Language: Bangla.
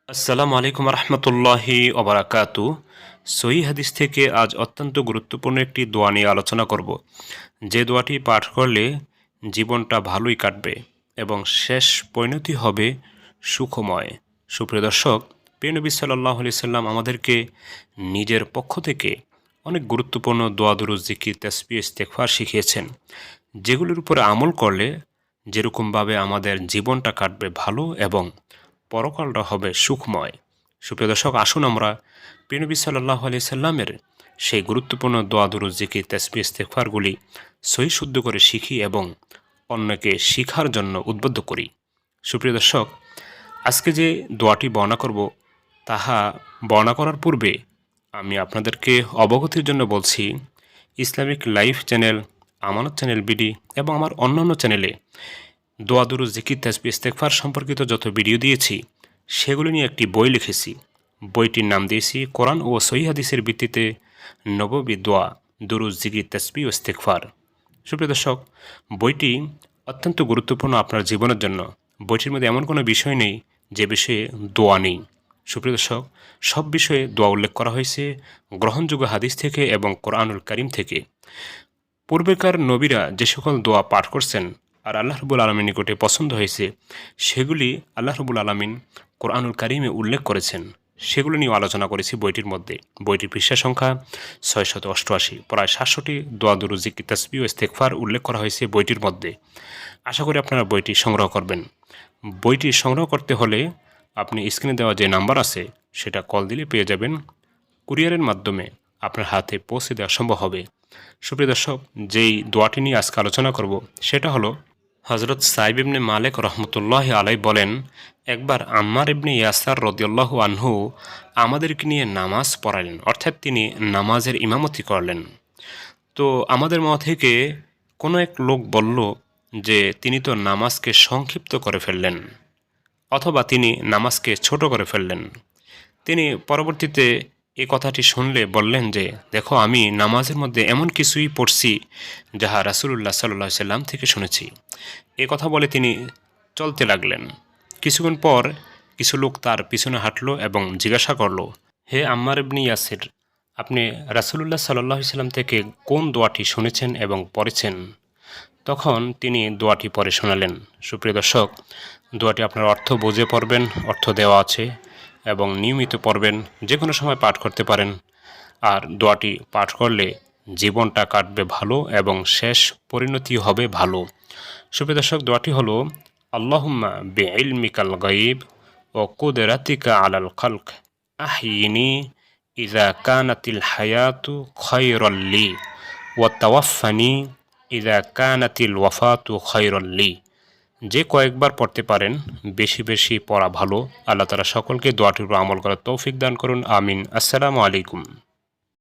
আসসালামু আলাইকুম রহমতুল্লাহি ওবরাকাতু। সহিহ হাদিস থেকে আজ অত্যন্ত গুরুত্বপূর্ণ একটি দোয়া নিয়ে আলোচনা করব, যে দোয়াটি পাঠ করলে জীবনটা ভালোই কাটবে এবং শেষ পরিণতি হবে সুখময়। সুপ্রিয় দর্শক, প্রিয় নবী সাল্লাল্লাহু আলাইহি সাল্লাম আমাদেরকে নিজের পক্ষ থেকে অনেক গুরুত্বপূর্ণ দোয়া দুরূদ জিকির তাসবিহ ইস্তেগফার শিখিয়েছেন, যেগুলোর উপরে আমল করলে যেরকমভাবে আমাদের জীবনটা কাটবে ভালো এবং পরকালটা হবে সুখময়। সুপ্রিয় দর্শক, আসুন আমরা প্রিয় নবী সাল্লাল্লাহু আলাইহি সাল্লামের সেই গুরুত্বপূর্ণ দোয়া দুরূদ জিকির তাসবিহ ইস্তেগফারগুলি সহি শুদ্ধ করে শিখি এবং অন্যকে শিখার জন্য উদ্বুদ্ধ করি। সুপ্রিয় দর্শক, আজকে যে দোয়াটি বর্ণনা করব, তাহা বর্ণনা করার পূর্বে আমি আপনাদেরকে অবগতির জন্য বলছি, ইসলামিক লাইফ চ্যানেল, আমানত চ্যানেল বিডি এবং আমার অন্যান্য চ্যানেলে দোয়া দুরূদ জিকির তাসবিহ ইস্তেগফার সম্পর্কিত যত ভিডিও দিয়েছি, সেগুলো নিয়ে একটি বই লিখেছি। বইটির নাম দিয়েছি কোরআন ও সহিহ হাদিসের ভিত্তিতে নববী দোয়া দুরূদ জিকির তাসবিহ ও ইস্তেগফার। সুপ্রিয় দর্শক, বইটি অত্যন্ত গুরুত্বপূর্ণ আপনার জীবনের জন্য। বইটির মধ্যে এমন কোনো বিষয় নেই যে বিষয়ে দোয়া নেই। সুপ্রিয় দর্শক, সব বিষয়ে দোয়া উল্লেখ করা হয়েছে গ্রহণযোগ্য হাদিস থেকে এবং কোরআনুল কারীম থেকে। পূর্বেকার নবীরা যে সকল দোয়া পাঠ করছেন আর আল্লাহ রাব্বুল আলামিনের নিকটে পছন্দ হয়েছে, সেগুলি আল্লাহ রাব্বুল আলামিন কোরআনুল কারীমে উল্লেখ করেছেন। সেগুলো নিয়ে আলোচনা করেছি বইটির মধ্যে। বইটির পৃষ্ঠা সংখ্যা 688, প্রায় 700টি দোয়া দুরূদ জিকির তাসবিহ ও ইস্তেগফার উল্লেখ করা হয়েছে বইটির মধ্যে। আশা করি আপনারা বইটি সংগ্রহ করবেন। বইটি সংগ্রহ করতে হলে আপনি স্ক্রিনে দেওয়া যে নাম্বার আছে, সেটা কল দিলে পেয়ে যাবেন। কুরিয়ারের মাধ্যমে আপনার হাতে পৌঁছে দেওয়া সম্ভব হবে। সুপ্রিয় দর্শক, যেই দোয়াটি নিয়ে আজকে আলোচনা করব, সেটা হলো হজরত সাইব ইবনে মালিক রহমতুল্লাহ আলাই বলেন, একবার আম্মার ইবনে ইয়াসার রাদিয়াল্লাহু আনহু আমাদেরকে নিয়ে নামাজ পড়ালেন, অর্থাৎ তিনি নামাজের ইমামতি করলেন। তো আমাদের মধ্যে থেকে কোনো এক লোক বলল যে তিনি তো নামাজকে সংক্ষিপ্ত করে ফেললেন, অথবা তিনি নামাজকে ছোট করে ফেললেন। তিনি পরবর্তীতে এই কথাটি শুনলে বললেন যে, দেখো, আমি নামাজের মধ্যে এমন কিছুই পড়ছি যাহা রাসূলুল্লাহ সাল্লাল্লাহু আলাইহি সাল্লাম থেকে শুনেছি। এ কথা বলে তিনি চলতে লাগলেন। কিছুক্ষণ পর কিছু লোক তার পিছনে হাঁটল এবং জিজ্ঞাসা করল, হে আম্মার ইবনে ইয়াসির, আপনি রাসূলুল্লাহ সাল্লাল্লাহু আলাইহি সাল্লাম থেকে কোন দোয়াটি শুনেছেন এবং পড়েছেন? তখন তিনি দোয়াটি পড়ে শোনালেন। সুপ্রিয় দর্শক, দোয়াটি আপনার অর্থ বুঝে পড়বেন, অর্থ দেওয়া আছে, এবং নিয়মিত পড়বেন, যে কোনো সময় পাঠ করতে পারেন। আর দোয়াটি পাঠ করলে জীবনটা কাটবে ভালো এবং শেষ পরিণতি হবে ভালো। সুপ্রিয় দর্শক, দোয়াটি হলো, আল্লাহুম্মা বিইলমিকাল গায়ব ও কুদরাতিকা আলাল খালক আহইনি ইযা কানাতিল হায়াতু খায়রাল লি ওয়া তাওয়াফফানি ইযা কানাতিল ওয়াফাতু খায়রাল লি। যে কয়েকবার পড়তে পারেন, বেশি বেশি পড়া ভালো। আল্লাহ তাআলা সকলকে দোয়াটির উপর আমল করার তৌফিক দান করুন। আমিন। আসসালামু আলাইকুম।